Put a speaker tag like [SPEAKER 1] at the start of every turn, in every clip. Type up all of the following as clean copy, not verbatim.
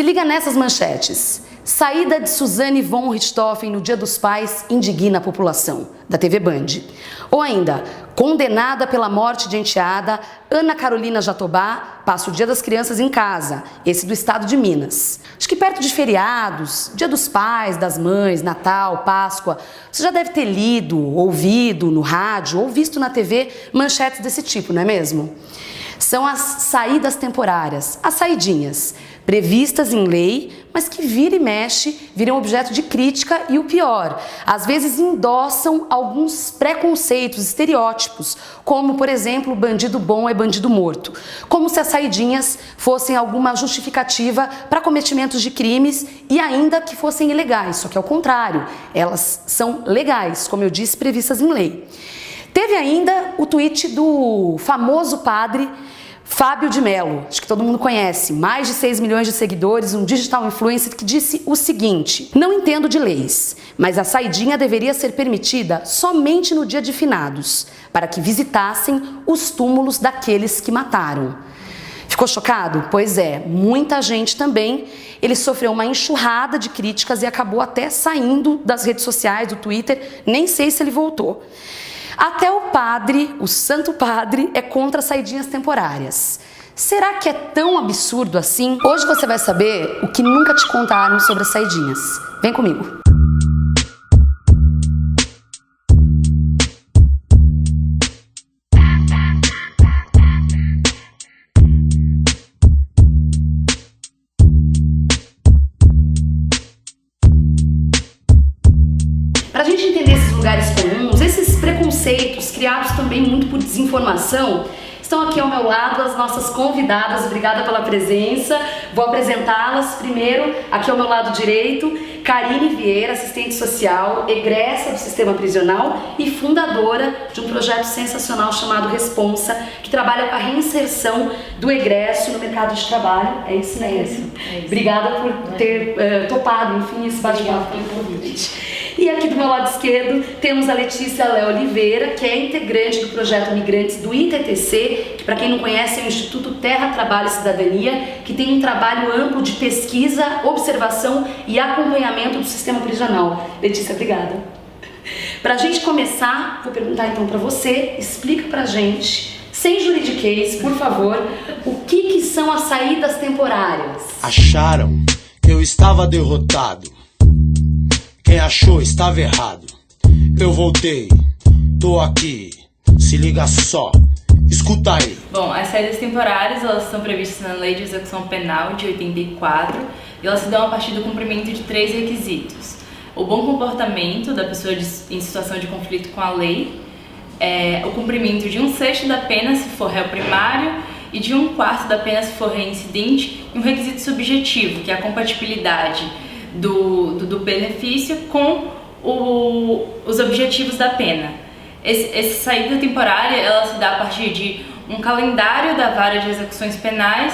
[SPEAKER 1] Se liga nessas manchetes. Saída de Suzane von Richthofen no Dia dos Pais indigna a população, da TV Band. Ou ainda, condenada pela morte de enteada, Ana Carolina Jatobá passa o Dia das Crianças em casa, esse do estado de Minas. Acho que perto de feriados, Dia dos Pais, das Mães, Natal, Páscoa, você já deve ter lido, ouvido no rádio ou visto na TV manchetes desse tipo, não é mesmo? São as saídas temporárias, as saidinhas, previstas em lei, mas que vira e mexe, viram objeto de crítica e o pior, às vezes endossam alguns preconceitos, estereótipos, como, por exemplo, bandido bom é bandido morto, como se as saidinhas fossem alguma justificativa para cometimentos de crimes e ainda que fossem ilegais, só que ao contrário, elas são legais, como eu disse, previstas em lei. Teve ainda o tweet do famoso padre Fábio de Mello, acho que todo mundo conhece, mais de 6 milhões de seguidores, um digital influencer que disse o seguinte: não entendo de leis, mas a saidinha deveria ser permitida somente no dia de finados, para que visitassem os túmulos daqueles que mataram. Ficou chocado? Pois é, muita gente também. Ele sofreu uma enxurrada de críticas e acabou até saindo das redes sociais, do Twitter, nem sei se ele voltou. Até o padre, o santo padre, é contra saidinhas temporárias. Será que é tão absurdo assim? Hoje você vai saber o que nunca te contaram sobre as saidinhas. Vem comigo. Para a gente entender esses lugares comuns, esses preconceitos criados também muito por desinformação, estão aqui ao meu lado as nossas convidadas. Obrigada pela presença. Vou apresentá-las. Primeiro, aqui ao meu lado direito, Karine Vieira, assistente social, egressa do sistema prisional e fundadora de um projeto sensacional chamado Responsa, que trabalha com a reinserção do egresso no mercado de trabalho. É isso mesmo. É isso. Obrigada por ter topado, enfim, esse bate-papo pelo convite. E aqui do meu lado esquerdo temos a Letícia Léo Oliveira, que é integrante do projeto Migrantes do ITTC, que para quem não conhece é o Instituto Terra, Trabalho e Cidadania, que tem um trabalho amplo de pesquisa, observação e acompanhamento do sistema prisional. Letícia, obrigada. Pra gente começar, vou perguntar então para você, explica pra gente, sem juridiquês, por favor, o que são as saídas temporárias?
[SPEAKER 2] Acharam que eu estava derrotado. Quem achou estava errado. Eu voltei, tô aqui, se liga só, escuta aí.
[SPEAKER 3] Bom, as saídas temporárias, elas são previstas na Lei de Execução Penal de 84 e elas se dão a partir do cumprimento de 3 requisitos. O bom comportamento da pessoa em situação de conflito com a lei, o cumprimento de 1/6 da pena se for réu primário e de 1/4 da pena se for reincidente, e um requisito subjetivo, que é a compatibilidade do benefício com os objetivos da pena. Essa saída temporária, ela se dá a partir de um calendário da Vara de Execuções Penais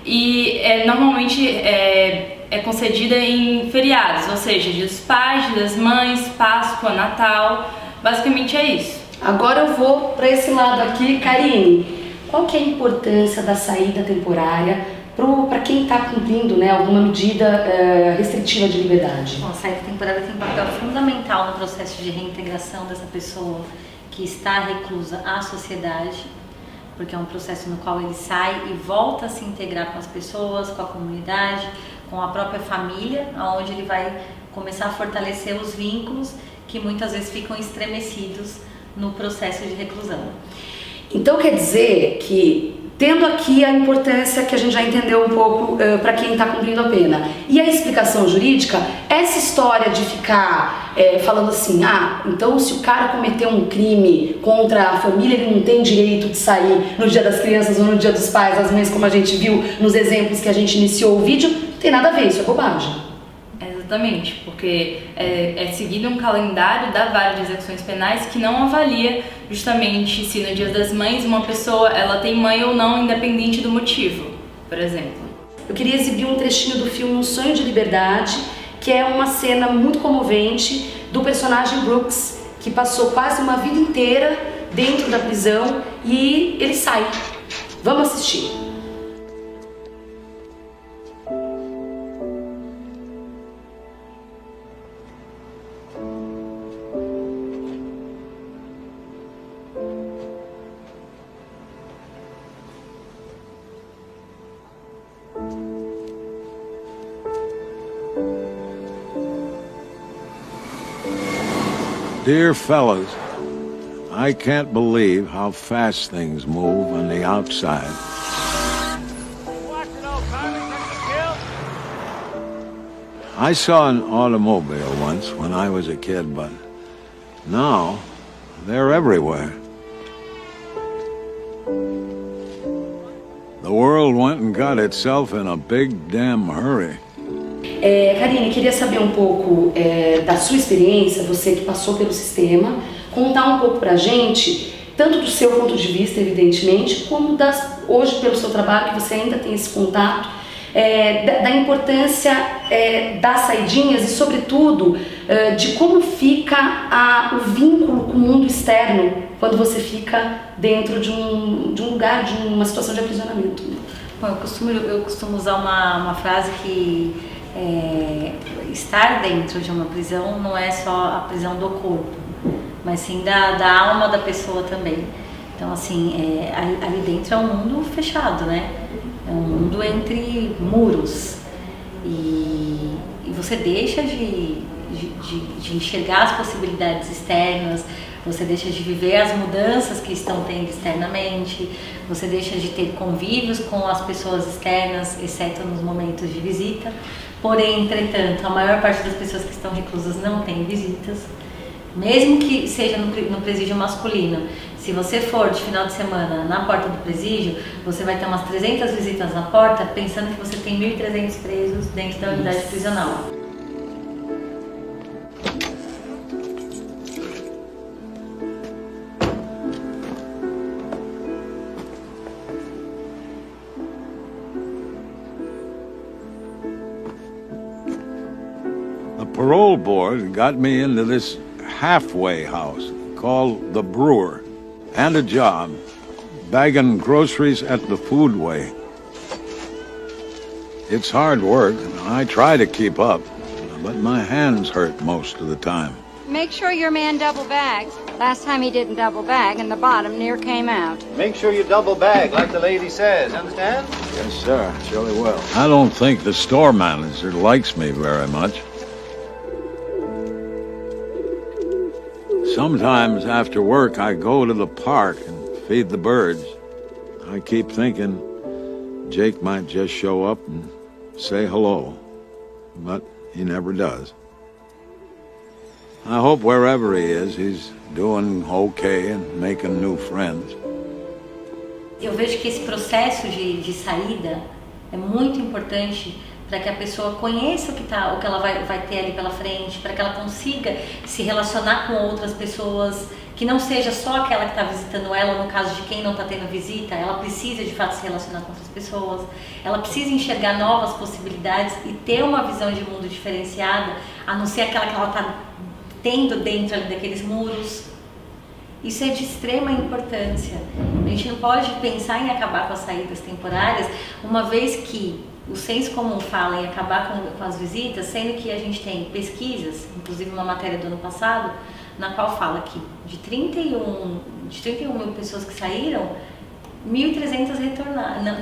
[SPEAKER 3] e normalmente é concedida em feriados, ou seja, Dia dos Pais, Dia das Mães, Páscoa, Natal, basicamente é isso.
[SPEAKER 1] Agora eu vou para esse lado aqui. Karine, qual que é a importância da saída temporária para quem está cumprindo, né, alguma medida restritiva de liberdade?
[SPEAKER 4] Bom, a saída temporária tem um papel fundamental no processo de reintegração dessa pessoa que está reclusa à sociedade, porque é um processo no qual ele sai e volta a se integrar com as pessoas, com a comunidade, com a própria família, onde ele vai começar a fortalecer os vínculos que muitas vezes ficam estremecidos no processo de reclusão.
[SPEAKER 1] Então quer dizer que, tendo aqui a importância que a gente já entendeu um pouco para quem está cumprindo a pena, e a explicação jurídica, essa história de ficar falando assim, então se o cara cometeu um crime contra a família, ele não tem direito de sair no Dia das Crianças ou no Dia dos Pais, das Mães, como a gente viu nos exemplos que a gente iniciou o vídeo, não tem nada a ver, isso é bobagem.
[SPEAKER 3] Exatamente, porque é seguido um calendário da Vara de Execuções Penais que não avalia justamente se no Dia das Mães uma pessoa ela tem mãe ou não, independente do motivo, por exemplo.
[SPEAKER 1] Eu queria exibir um trechinho do filme Um Sonho de Liberdade, que é uma cena muito comovente do personagem Brooks, que passou quase uma vida inteira dentro da prisão e ele sai. Vamos assistir.
[SPEAKER 5] Dear fellas, I can't believe how fast things move on the outside. I saw an automobile once when I was a kid, but now they're everywhere. The world went and got itself in a big damn hurry.
[SPEAKER 1] Karine, queria saber um pouco da sua experiência, você que passou pelo sistema, contar um pouco pra gente, tanto do seu ponto de vista, evidentemente, como hoje pelo seu trabalho, que você ainda tem esse contato, da importância das saidinhas e, sobretudo, de como fica o vínculo com o mundo externo quando você fica dentro de um lugar, de uma situação de aprisionamento.
[SPEAKER 4] Bom, eu costumo usar uma frase que estar dentro de uma prisão não é só a prisão do corpo, mas sim da alma da pessoa também. Então, assim, ali dentro é um mundo fechado, né? É um mundo entre muros. E você deixa de enxergar as possibilidades externas, você deixa de viver as mudanças que estão tendo externamente, você deixa de ter convívios com as pessoas externas, exceto nos momentos de visita. Porém, entretanto, a maior parte das pessoas que estão reclusas não tem visitas, mesmo que seja no presídio masculino. Se você for de final de semana na porta do presídio, você vai ter umas 300 visitas na porta, pensando que você tem 1.300 presos dentro da unidade prisional.
[SPEAKER 5] The parole board got me into this halfway house called the Brewer, and a job bagging groceries at the Foodway. It's hard work, and I try to keep up, but my hands hurt most of the time.
[SPEAKER 6] Make sure your man double bags. Last time he didn't double bag and the bottom near came out.
[SPEAKER 7] Make sure you double bag, like the lady says, understand?
[SPEAKER 5] Yes, sir, surely will. I don't think the store manager likes me very much. Sometimes after work, I go to the park and feed the birds. I keep thinking Jake might just show up and say hello, but he never does. I hope wherever he is, he's doing okay and making new friends.
[SPEAKER 4] Eu vejo que esse processo de saída é muito importante para que a pessoa conheça o que ela vai ter ali pela frente, para que ela consiga se relacionar com outras pessoas, que não seja só aquela que está visitando ela, no caso de quem não está tendo visita. Ela precisa de fato se relacionar com outras pessoas, ela precisa enxergar novas possibilidades e ter uma visão de mundo diferenciada, a não ser aquela que ela está tendo dentro ali daqueles muros. Isso é de extrema importância. A gente não pode pensar em acabar com as saídas temporárias, uma vez que o senso comum fala em acabar com as visitas, sendo que a gente tem pesquisas, inclusive uma matéria do ano passado, na qual fala que de 31 mil pessoas que saíram, 1.300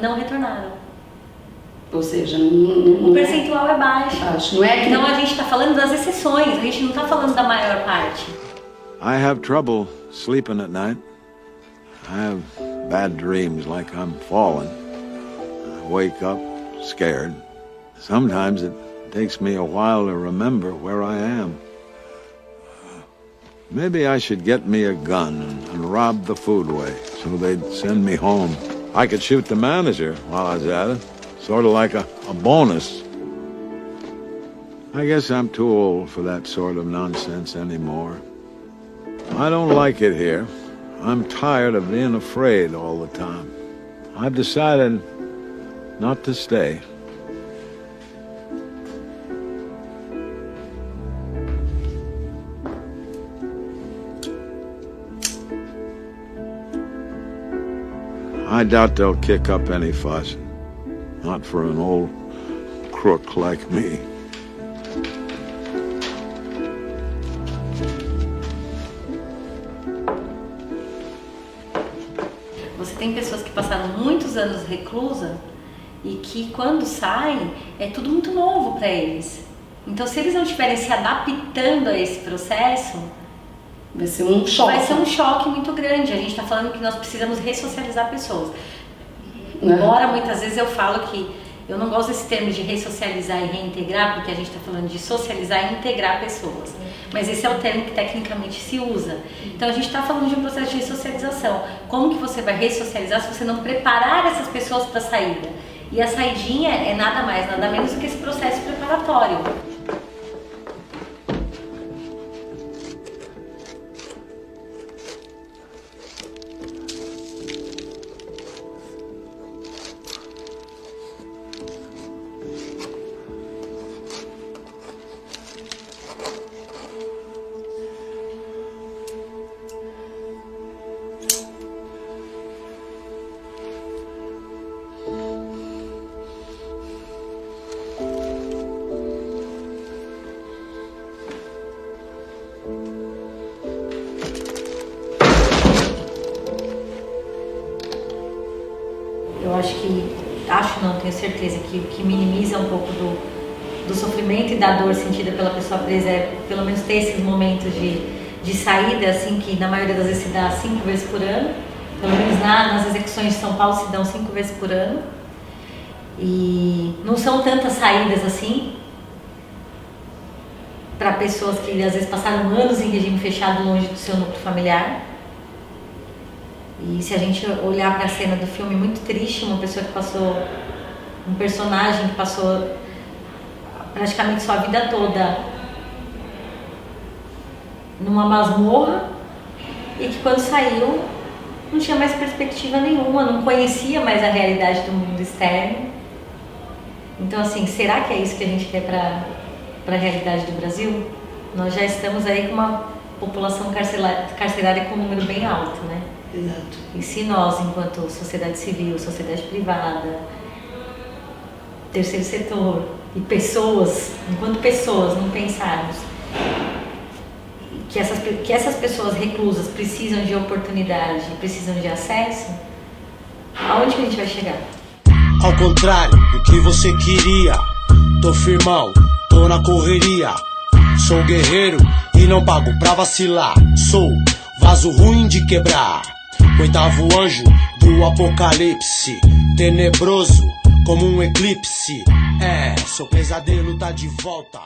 [SPEAKER 4] não retornaram.
[SPEAKER 1] Ou seja, não
[SPEAKER 4] o percentual é baixo.
[SPEAKER 1] Não é que...
[SPEAKER 4] Então a gente está falando das exceções, a gente não está falando da maior parte.
[SPEAKER 5] I have trouble sleeping at night. I have bad dreams like I'm falling. I wake up scared. Sometimes it takes me a while to remember where I am. Maybe I should get me a gun and rob the Foodway so they'd send me home. I could shoot the manager while I was at it, sort of like a bonus. I guess I'm too old for that sort of nonsense anymore. I don't like it here. I'm tired of being afraid all the time. I've decided not to stay. I doubt they'll kick up any fuss. Not for an old crook like me.
[SPEAKER 4] Você tem pessoas que passaram muitos anos reclusa e que quando saem é tudo muito novo para eles. Então, se eles não estiverem se adaptando a esse processo,
[SPEAKER 1] Vai ser um choque.
[SPEAKER 4] Vai ser um choque muito grande. A gente está falando que nós precisamos ressocializar pessoas. Embora muitas vezes eu falo que eu não gosto desse termo de ressocializar e reintegrar, porque a gente está falando de socializar e integrar pessoas. Mas esse é o termo que tecnicamente se usa. Então a gente está falando de um processo de ressocialização. Como que você vai ressocializar se você não preparar essas pessoas para a saída? E a saidinha é nada mais, nada menos do que esse processo preparatório. Eu tenho certeza que o que minimiza um pouco do sofrimento e da dor sentida pela pessoa presa é pelo menos ter esses momentos de saída, assim, que na maioria das vezes se dá 5 vezes por ano. Pelo menos nas execuções de São Paulo se dão 5 vezes por ano. E não são tantas saídas assim para pessoas que às vezes passaram anos em regime fechado longe do seu núcleo familiar. E se a gente olhar para a cena do filme, muito triste, um personagem que passou praticamente sua vida toda numa masmorra e que quando saiu não tinha mais perspectiva nenhuma, não conhecia mais a realidade do mundo externo. Então, assim, será que é isso que a gente quer para a realidade do Brasil? Nós já estamos aí com uma população carcerária com um número bem alto, né?
[SPEAKER 1] Exato.
[SPEAKER 4] E se nós, enquanto sociedade civil, sociedade privada, terceiro setor e pessoas, enquanto pessoas, não pensarmos que essas pessoas reclusas precisam de oportunidade, precisam de acesso, aonde que a gente vai chegar?
[SPEAKER 2] Ao contrário do que você queria, tô firmão, tô na correria. Sou guerreiro e não pago pra vacilar. Sou vaso ruim de quebrar, oitavo anjo do apocalipse, tenebroso como um eclipse. Seu pesadelo tá de volta.